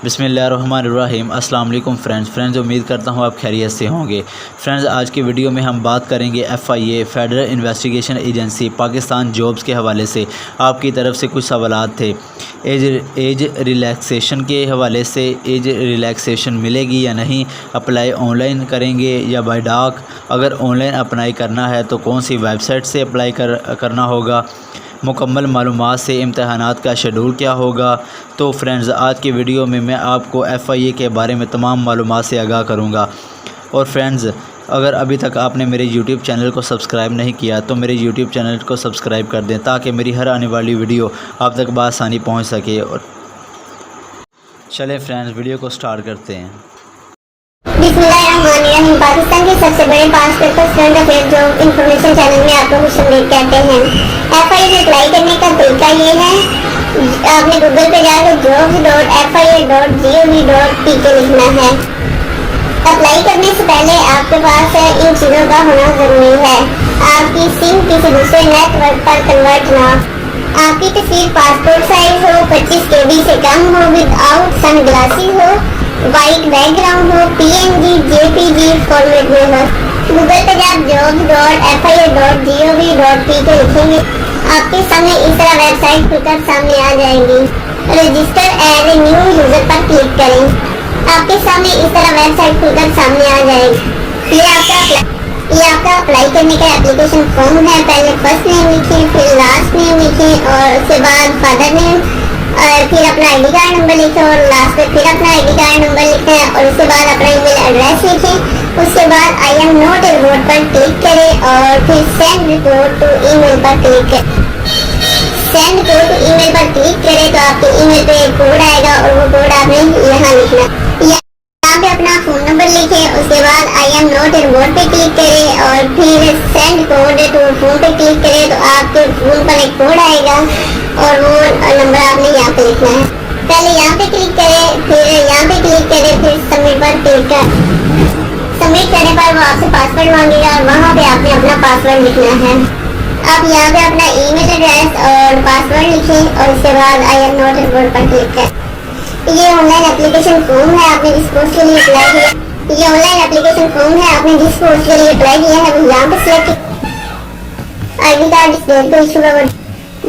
बिस्मिल्लाहिर्रहमानिर्रहीम। अस्सलाम वालेकुम फ्रेंड्स, उम्मीद करता हूँ आप खैरियत से होंगे। फ्रेंड्स, आज की वीडियो में हम बात करेंगे FIA federal investigation agency Pakistan jobs के हवाले से आपकी तरफ से कुछ सवालात थे। एज रिलैक्सेशन के हवाले से, एज रिलैक्सेशन मिलेगी या नहीं, अप्लाई ऑनलाइन करेंगे या बाय डाक, अगर ऑनलाइन अप्लाई करना है तो कौन सी वेबसाइट से अप्लाई करना होगा, मुकम्मल मालूमात से इम्तहानात का शेड्यूल क्या होगा। तो फ्रेंड्स, आज की वीडियो में मैं आपको FIA के बारे में तमाम मालूमात से आगाह करूँगा। और फ्रेंड्स, अगर अभी तक आपने मेरे YouTube चैनल को सब्सक्राइब नहीं किया तो मेरे YouTube चैनल को सब्सक्राइब कर दें ताकि मेरी हर आने वाली वीडियो आप तक बआसानी पहुँच सके। और चलें फ्रेंड्स, वीडियो को स्टार्ट करते हैं। बिस्मिल्लाहिर्रहमानिर्रहीम। पाकिस्तान के सबसे बड़े 5 paper current affair job information channel में आपको खुशामदीद कहते हैं। FIA में अप्लाई करने का तरीका ये है, आपने गूगल पे जाकर jobs.fia.gov.pk लिखना है। अप्लाई करने से पहले आपके पास इन चीज़ों का होना ज़रूरी है। आपकी सिम किसी दूसरे नेटवर्क पर कन्वर्ट ना, आपकी तस्वीर पासपोर्ट साइज हो, 25 KB से कम हो, विदाउट सनग्लासेस हो, वाइट बैकग्राउंड हो, PNG JPG फॉर्मेट में हो। गूगल पे आप jobs.fia.gov.pk लिखेंगे, आपके सामने इस तरह वेबसाइट खुलकर सामने आ जाएगी। Register as a new user पर क्लिक करें, आपके सामने इस तरह वेबसाइट खुलकर सामने आ जाएगी। ये आपका अप्लाई करने का एप्लीकेशन फॉर्म है। पहले फर्स्ट नेम लिखें, फिर लास्ट नेम लिखें और उसके बाद फादर नेम, फिर अपना ID कार्ड नंबर लिखें और लास्ट में फिर अपना ID कार्ड नंबर लिखें और उसके बाद अपना ईमेल एड्रेस लिखें। उसके बाद I am not a robot पर क्लिक करें और फिर सेंड रिपोर्ट टू ईमेल पर क्लिक करें। सेंड कोड टू ईमेल पर क्लिक करें तो आपके ईमेल पे एक कोड आएगा और वो कोड आपने यहाँ लिखना। यहाँ पे अपना फ़ोन नंबर लिखें, उसके बाद I am not a robot पे क्लिक करें और फिर सेंड कोड टू फोन पे क्लिक करें तो आपके फ़ोन पर एक कोड आएगा और वो नंबर आपने यहाँ पे लिखना है। पहले यहाँ पे क्लिक करें, फिर यहाँ पे क्लिक करें, फिर सबमिट पर क्लिक करें। सबमिट करने पर वो आपसे पासवर्ड मांगेगा और वहाँ पे आपने अपना पासवर्ड लिखना है। आप यहाँ पे अपना ईमेल एड्रेस और पासवर्ड लिखें और उसके बाद I am not a robot पर क्लिक करें। ये ऑनलाइन एप्लीकेशन फॉर्म है, आपने जिस पोस्ट के लिए अप्लाई किया, ये ऑनलाइन एप्लीकेशन फॉर्म है, आपने जिस पोस्ट के लिए अप्लाई किया है वो यहाँ पे सिलेक्ट, ID कार्ड डेट को इशू का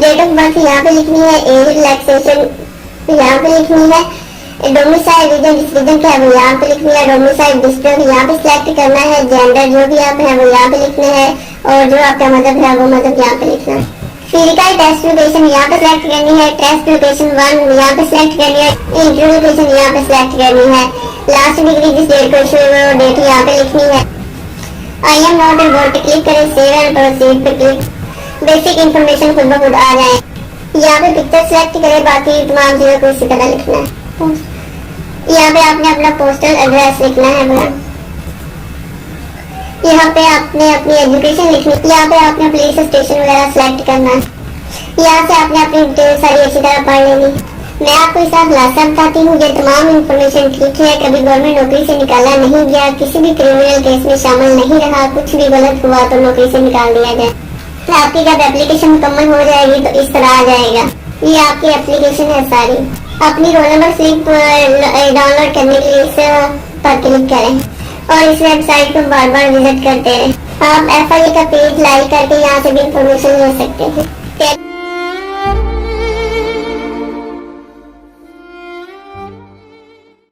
डेट ऑफ बर्थ यहाँ पे लिखनी है, एज रिलैक्सेशन यहाँ पे लिखनी है, डोमिसाइल रीजन जिस रीजन का है वो यहाँ पे लिखनी है, डोमिसाइल डिस्ट्रिक्ट यहाँ पे सिलेक्ट करना है, जेंडर जो भी आप है वो यहाँ पे लिखना है और जो आपका मजहब है वो मजहब यहाँ पे लिखना है। फिजिकल टेस्ट लोकेशन यहाँ पे सिलेक्ट करनी है, टेस्ट लोकेशन 1 यहाँ पे सिलेक्ट करनी है, इंटरव्यू लोकेशन यहाँ पे सिलेक्ट करनी है, लास्ट डिग्री जिस डेट को इशू हुई वो डेट यहाँ पे लिखनी है। I am not a robot पे क्लिक करें, सेव एंड प्रोसीड पे क्लिक, बेसिक इन्फॉर्मेशन खुद ब खुद आ जाए। यहाँ पे पिक्चर सिलेक्ट करें, बाकी तमाम चीज़ों को इसी तरह लिखना है। यहाँ पे आपने अपना पोस्टल एड्रेस लिखना है अपना, यहाँ पे आपने अपनी एजुकेशन लिखनी, यहाँ पे आपने पुलिस स्टेशन वगैरह सेलेक्ट करना है। यहाँ से आपने अपनी डिटेल सारी अच्छी तरह पढ़ लेनी। मैं आपको इसका खुलासा बताती हूँ, ये तमाम इन्फॉर्मेशन ठीक है, कभी गवर्नमेंट नौकरी से निकाला नहीं गया, किसी भी क्रिमिनल केस में शामिल नहीं रहा, कुछ भी गलत हुआ तो नौकरी से निकाल दिया जाए। तो आपकी जब एप्लीकेशन मुकम्मल हो जाएगी तो इस तरह आ जाएगा। ये आपकी एप्लीकेशन है सारी। अपनी रोल नंबर स्लिप डाउनलोड करने के लिए इस पर क्लिक करें और इस वेबसाइट को बार बार विजिट करते रहें। आप FIA का पेज लाइक करके यहाँ से भी इंफॉर्मेशन ले सकते हैं।